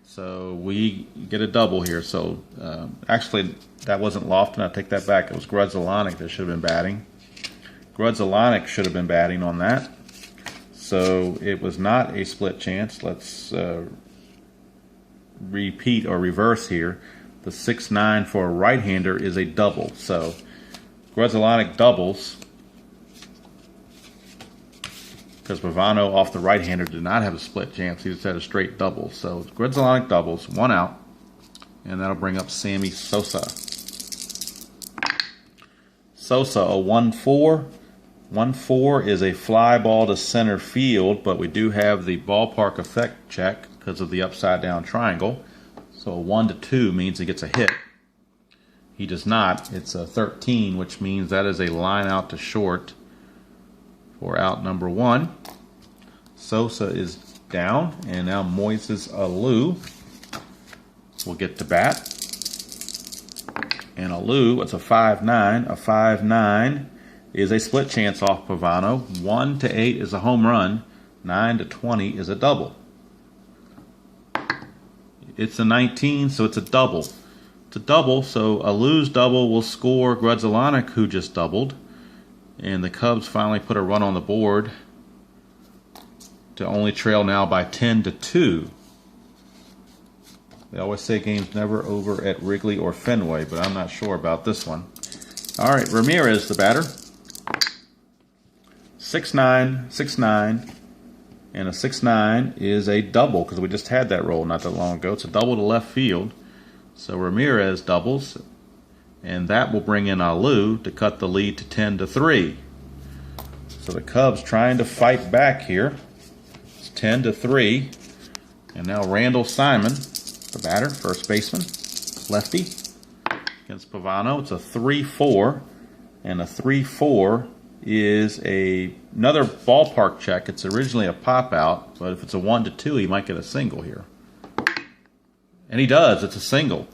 So we get a double here. So actually, that wasn't Lofton. I take that back. It was Grudzielanek that should have been batting. Grudzielanek should have been batting on that. So it was not a split chance. Let's repeat or reverse here. The 6-9 for a right-hander is a double. So Grzelcyk doubles, because Pavano off the right-hander did not have a split chance. He just had a straight double. So Grzelcyk doubles, 1 out, and that'll bring up Sammy Sosa. Sosa, a 1-4. 1-4 is a fly ball to center field, but we do have the ballpark effect check because of the upside down triangle. So a 1-2 means he gets a hit. He does not. It's a 13, which means that is a line out to short for out number 1. Sosa is down, and now Moises Alou will get to bat. And Alou, it's a 5-9. A 5-9 is a split chance off Pavano. 1-8 is a home run. 9-20 is a double. It's a 19, so it's a double. It's a double, so Alou's double will score Grzelcyk, who just doubled. And the Cubs finally put a run on the board to only trail now by 10-2. They always say game's never over at Wrigley or Fenway, but I'm not sure about this one. All right, Ramirez, the batter. 6'9", 6'9", and a 6'9" is a double because we just had that roll not that long ago. It's a double to left field. So Ramirez doubles, and that will bring in Alou to cut the lead to 10-3. So the Cubs trying to fight back here. It's 10-3, and now Randall Simon, the batter, first baseman, lefty, against Pavano. It's a 3-4, and a 3-4 is another ballpark check. It's originally a pop out, but if it's a 1-2, he might get a single here. And he does. It's a single.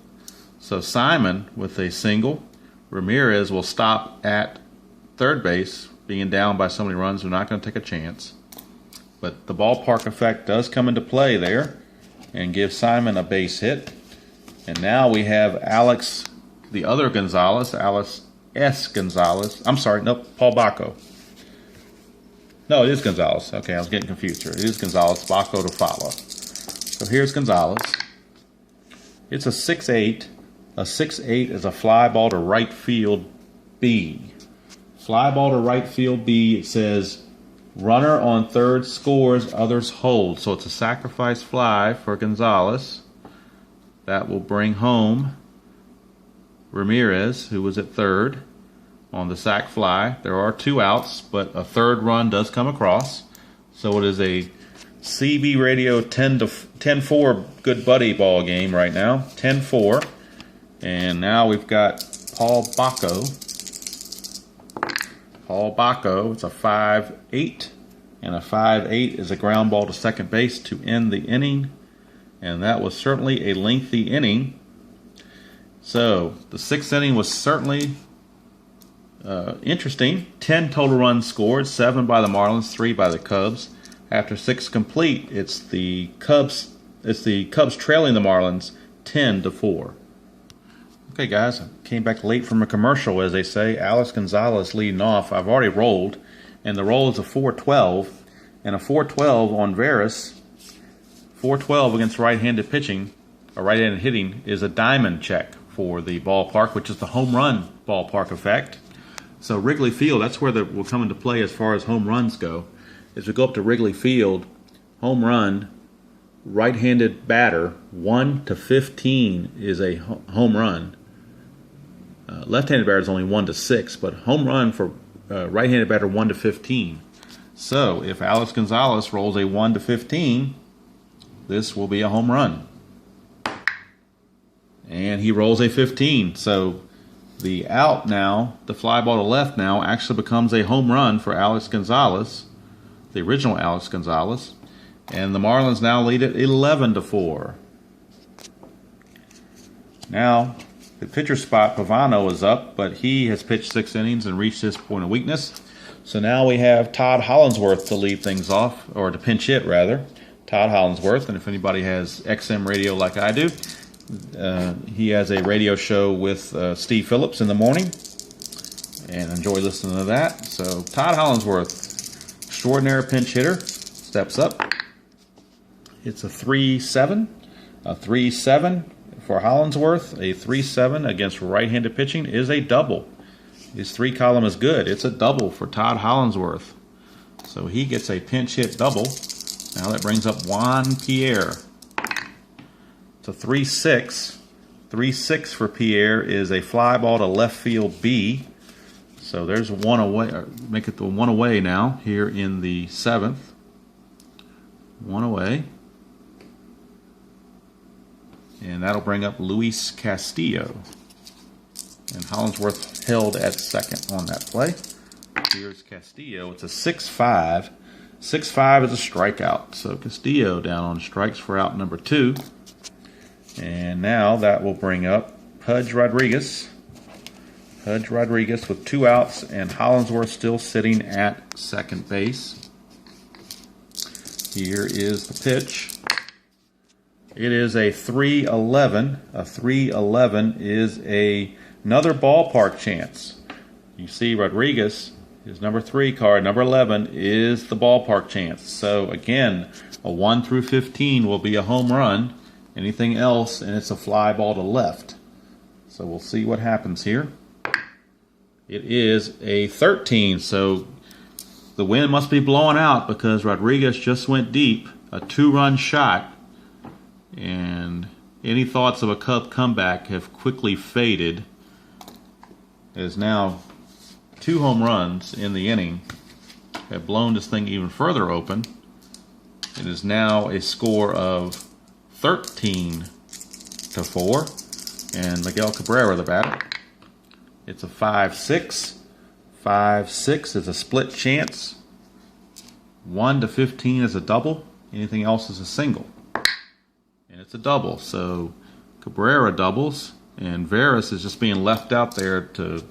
So Simon with a single. Ramirez will stop at third base, being down by so many runs. We're not going to take a chance. But the ballpark effect does come into play there and give Simon a base hit. And now we have Alex, the other Gonzalez, Alex S. Gonzalez. I'm sorry, nope, Paul Bacco. No, it is Gonzalez. Okay, I was getting confused here. It is Gonzalez, Bacco to follow. So here's Gonzalez. It's a 6-8. A 6-8 is a fly ball to right field B. Fly ball to right field B, it says, runner on third scores, others hold. So it's a sacrifice fly for Gonzalez. That will bring home Ramirez, who was at third on the sac fly. There are 2 outs, but a third run does come across. So it is a CB Radio 10-4 good buddy ball game right now. 10-4. And now we've got Paul Bacco. Paul Bacco, it's a 5-8. And a 5-8 is a ground ball to second base to end the inning. And that was certainly a lengthy inning. So the 6th inning was certainly interesting. 10 total runs scored, 7 by the Marlins, 3 by the Cubs. After 6 complete, it's the Cubs trailing the Marlins 10-4. Okay, guys, I came back late from a commercial, as they say. Alex Gonzalez leading off. I've already rolled, and the roll is a 4-12, and a 4-12 on Veras. 4-12 against right-handed pitching, or right-handed hitting, is a diamond check for the ballpark, which is the home run ballpark effect. So Wrigley Field, that's where will come into play as far as home runs go. As we go up to Wrigley Field, home run, right-handed batter, 1-15 is a home run. Left-handed batter is only 1-6, but home run for right-handed batter 1-15. So if Alex Gonzalez rolls a 1-15, this will be a home run. And he rolls a 15. So the out now, the fly ball to left now, actually becomes a home run for Alex Gonzalez, the original Alex Gonzalez. And the Marlins now lead it 11-4. Now, the pitcher spot, Pavano, is up, but he has pitched 6 innings and reached his point of weakness. So now we have Todd Hollinsworth to lead things off, or to pinch hit, rather. Todd Hollinsworth, and if anybody has XM radio like I do, he has a radio show with Steve Phillips in the morning, and enjoy listening to that. So Todd Hollinsworth, extraordinary pinch hitter, steps up. It's a 3-7. A 3-7 for Hollinsworth. A 3-7 against right-handed pitching is a double. His 3 column is good. It's a double for Todd Hollingsworth. So he gets a pinch hit double. Now that brings up Juan Pierre. It's a 3-6. 3-6 for Pierre is a fly ball to left field B. So there's one away. Make it the one away now here in the 7th. One away. And that'll bring up Luis Castillo. And Hollingsworth held at second on that play. Here's Castillo. It's a 6-5. 6-5 is a strikeout. So Castillo down on strikes for out number 2. And now that will bring up Pudge Rodriguez. Pudge Rodriguez with 2 outs and Hollingsworth still sitting at second base. Here is the pitch. It is a 3-11. A 3-11 is another ballpark chance. You see Rodriguez, his number 3 card, number 11, is the ballpark chance. So again, a 1 through 15 will be a home run. Anything else, and it's a fly ball to left. So we'll see what happens here. It is a 13, so the wind must be blowing out because Rodriguez just went deep, a 2-run shot, and any thoughts of a Cub comeback have quickly faded. It is now 2 home runs in the inning have blown this thing even further open. It is now a score of 13-4, and Miguel Cabrera the batter. It's a 5-6. 5-6 is a split chance. 1-15 is a double. Anything else is a single. And it's a double. So Cabrera doubles, and Veras is just being left out there to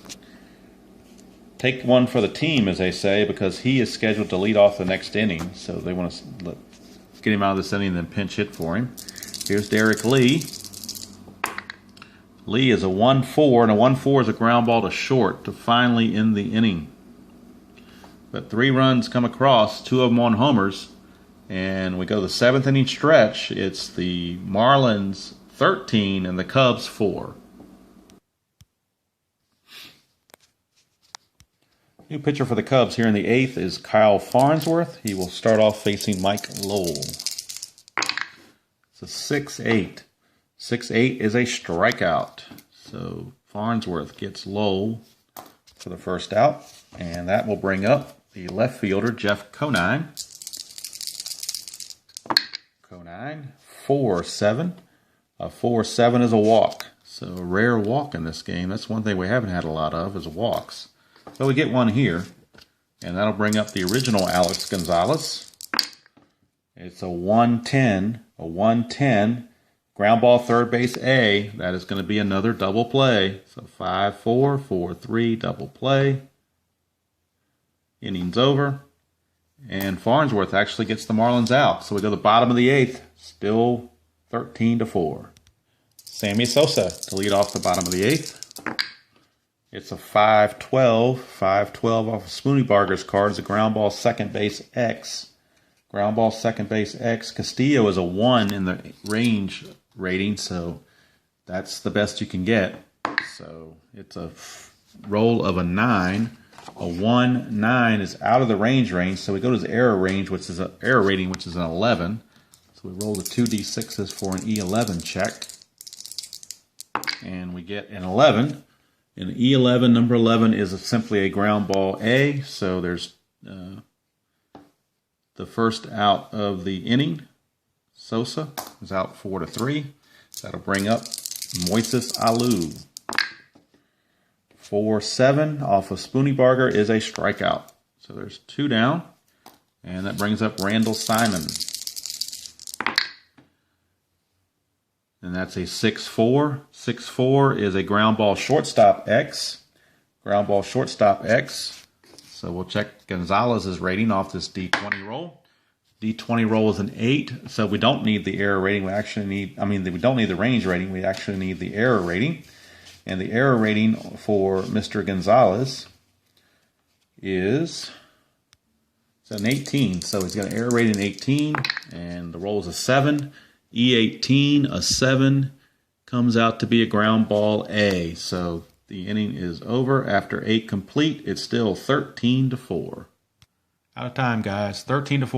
take one for the team, as they say, because he is scheduled to lead off the next inning. So they want to get him out of this inning and then pinch hit for him. Here's Derek Lee. Lee is a 1-4, and a 1-4 is a ground ball to short to finally end the inning. But 3 runs come across, 2 of them on homers, and we go to the 7th inning stretch. It's the Marlins 13 and the Cubs 4. New pitcher for the Cubs here in the 8th is Kyle Farnsworth. He will start off facing Mike Lowell. It's a 6-8. 6-8 is a strikeout. So Farnsworth gets Lowell for the first out. And that will bring up the left fielder, Jeff Conine. Conine, 4-7. A 4-7 is a walk. So a rare walk in this game. That's one thing we haven't had a lot of, is walks. But we get one here. And that'll bring up the original Alex Gonzalez. It's a 1-10. A 1-10. Ground ball third base A. That is going to be another double play. So 5-4, 4-3, double play. Innings over. And Farnsworth actually gets the Marlins out. So we go to the bottom of the 8th. Still 13-4. Sammy Sosa to lead off the bottom of the 8th. It's a 5-12. 5-12 off of Spoony Barger's card is a ground ball second base X. Ground ball second base X. Castillo is a 1 in the range rating, so that's the best you can get. So it's a roll of a 9. A 1-9 is out of the range, so we go to his error range, which is an error rating, which is an 11. So we roll the 2d6s for an E11 check, and we get an 11. And E11, number 11, is simply a ground ball A. So there's the first out of the inning. Sosa is out 4-3. That'll bring up Moises Alou. 4-7 off of Spoony Barger is a strikeout. So there's 2 down. And that brings up Randall Simon. And that's a 6-4. 6-4 is a ground ball shortstop X. Ground ball shortstop X. So we'll check Gonzalez's rating off this D20 roll. D20 roll is an 8, so we don't need the error rating. We don't need the range rating. We actually need the error rating. And the error rating for Mr. Gonzalez is an 18. So he's got an error rating 18, and the roll is a 7. E18, a 7, comes out to be a ground ball A. So The inning is over. After 8 complete, it's still 13-4. Out of time, guys. 13-4.